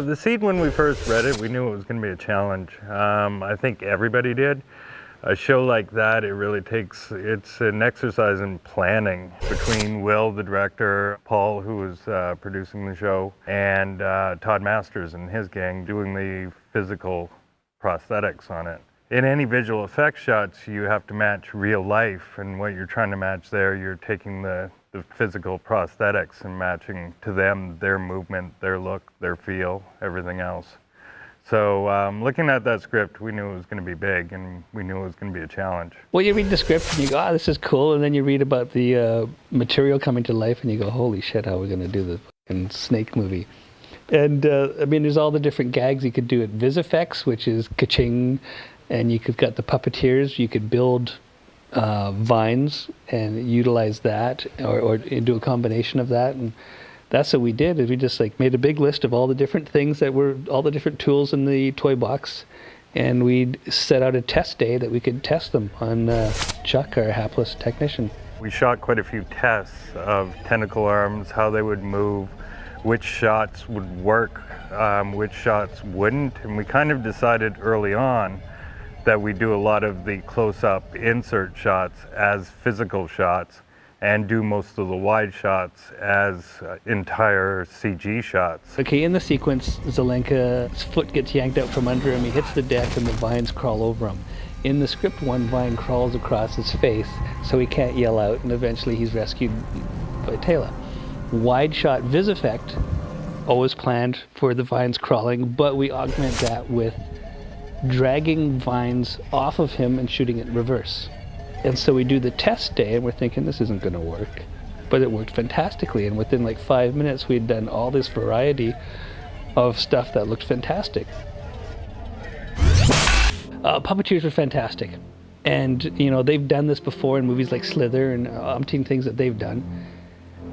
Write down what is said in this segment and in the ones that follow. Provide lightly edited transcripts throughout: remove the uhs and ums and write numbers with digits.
The seed, when we first read it, we knew it was going to be a challenge. I think everybody did. A show like that, it's an exercise in planning between Will, the director, Paul, who was producing the show, and Todd Masters and his gang doing the physical prosthetics on it. In any visual effects shots, you have to match real life, and what you're trying to match there, you're taking the physical prosthetics and matching to them their movement, their look, their feel, everything else. So looking at that script, we knew it was going to be big, and we knew it was going to be a challenge. Well, you read the script and you go, this is cool, and then you read about the material coming to life and you go, holy shit, how are we going to do the fucking snake movie? And I mean, there's all the different gags you could do at VisFX, which is ka-ching, and you could got the puppeteers, you could build vines and utilize that, or do a combination of that. And that's what we did, is we just like made a big list of all the different things that were, all the different tools in the toy box, and we set out a test day that we could test them on Chuck, our hapless technician. We shot quite a few tests of tentacle arms, how they would move, which shots would work, which shots wouldn't, and we kind of decided early on that we do a lot of the close-up insert shots as physical shots, and do most of the wide shots as entire CG shots. Okay, in the sequence, Zelenka's foot gets yanked out from under him, he hits the deck and the vines crawl over him. In the script, one vine crawls across his face, so he can't yell out, and eventually he's rescued by Taylor. Wide shot vis effect, always planned for the vines crawling, but we augment that with dragging vines off of him and shooting it in reverse. And so we do the test day, and we're thinking this isn't going to work. But it worked fantastically, and within like 5 minutes we had done all this variety of stuff that looked fantastic. Puppeteers were fantastic. And, you know, they've done this before in movies like Slither and umpteen things that they've done.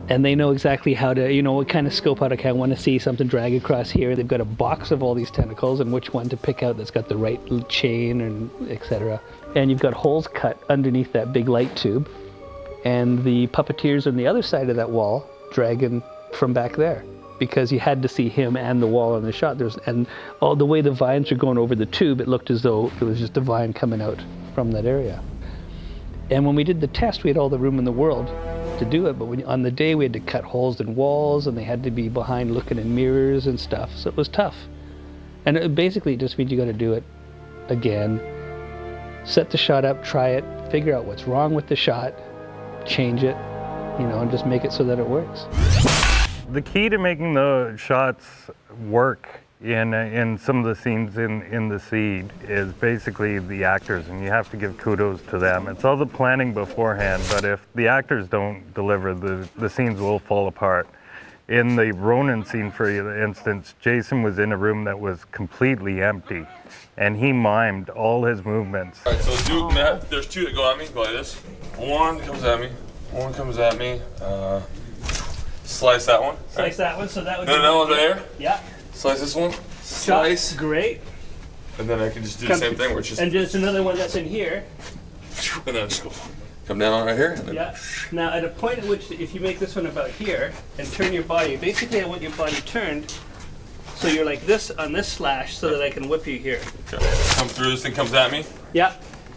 And they know exactly how to, you know, what kind of scope out. Okay, I want to see something drag across here. They've got a box of all these tentacles and which one to pick out that's got the right chain and etc. And you've got holes cut underneath that big light tube. And the puppeteers on the other side of that wall dragging from back there, because you had to see him and the wall in the shot. And all the way the vines were going over the tube, it looked as though it was just a vine coming out from that area. And when we did the test, we had all the room in the world to do it, but on the day we had to cut holes in walls, and they had to be behind looking in mirrors and stuff, so it was tough. And it basically just means you got to do it again, set the shot up, try it, figure out what's wrong with the shot, change it, you know, and just make it so that it works. The key to making the shots work in some of the scenes in the seed is basically the actors, and you have to give kudos to them. It's all the planning beforehand, but if the actors don't deliver, the scenes will fall apart. In the Ronin scene, for instance, Jason was in a room that was completely empty, and he mimed all his movements. All right, so Matt, there's two that go at me, go like this. One comes at me, one comes at me. Slice that one. Slice that one, so that would be... No, right there? Yeah. Slice this one. Slice. Great. And then I can just do the same thing where it's just... And just another one that's in here. And then just go, come down right here. And then yeah. Now at a point at which, if you make this one about here, and turn your body, basically I want your body turned so you're like this on this slash so that I can whip you here. Okay. Come through, this thing comes at me. Yeah.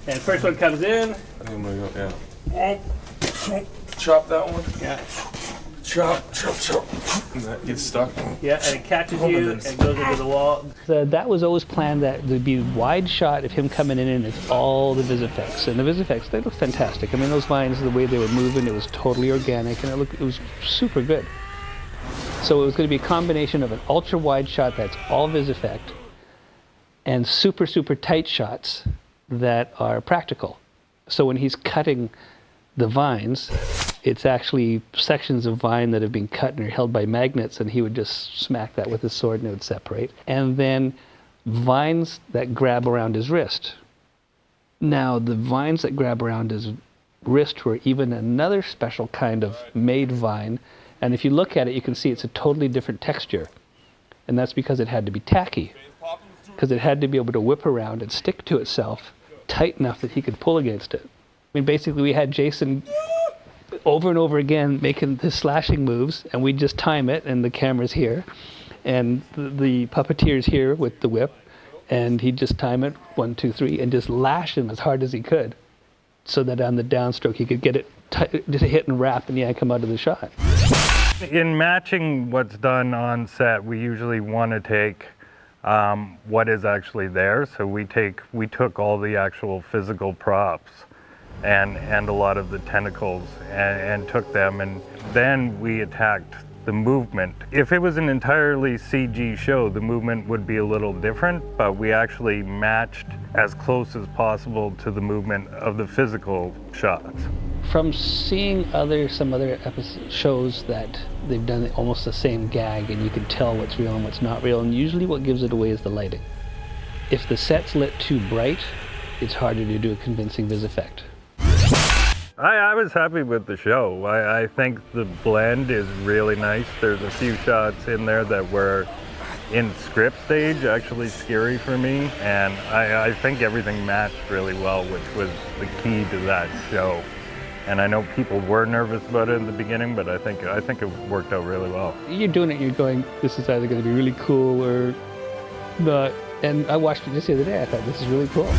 And first one comes in. I think I'm gonna go, yeah. Chop that one. Yeah. Chop, chop, chop. And that gets stuck. Yeah, and it catches you and goes into the wall. So that was always planned, that there'd be a wide shot of him coming in, and it's all the vis effects. And the vis effects, they look fantastic. I mean, those vines, the way they were moving, it was totally organic, and it was super good. So it was going to be a combination of an ultra wide shot that's all vis effect, and super, super tight shots that are practical. So when he's cutting the vines, it's actually sections of vine that have been cut and are held by magnets, and he would just smack that with his sword and it would separate. And then vines that grab around his wrist. Now, the vines that grab around his wrist were even another special kind of made vine, and if you look at it, you can see it's a totally different texture. And that's because it had to be tacky, because it had to be able to whip around and stick to itself tight enough that he could pull against it. I mean, basically, we had Jason over and over again making the slashing moves, and we'd just time it, and the camera's here, and the puppeteer's here with the whip, and he'd just time it 1, 2, 3, and just lash him as hard as he could, so that on the downstroke he could get it just hit and wrap and come out of the shot. In matching what's done on set, we usually want to take what is actually there. So we took all the actual physical props and a lot of the tentacles and took them, and then we attacked the movement. If it was an entirely CG show, the movement would be a little different, but we actually matched as close as possible to the movement of the physical shots. From seeing some other shows that they've done almost the same gag, and you can tell what's real and what's not real, and usually what gives it away is the lighting. If the set's lit too bright, it's harder to do a convincing vis effect. I was happy with the show. I think the blend is really nice. There's a few shots in there that were in script stage actually scary for me, and I think everything matched really well, which was the key to that show. And I know people were nervous about it in the beginning, but I think it worked out really well. You're doing it, you're going, this is either going to be really cool or not. And I watched it just the other day, I thought, this is really cool.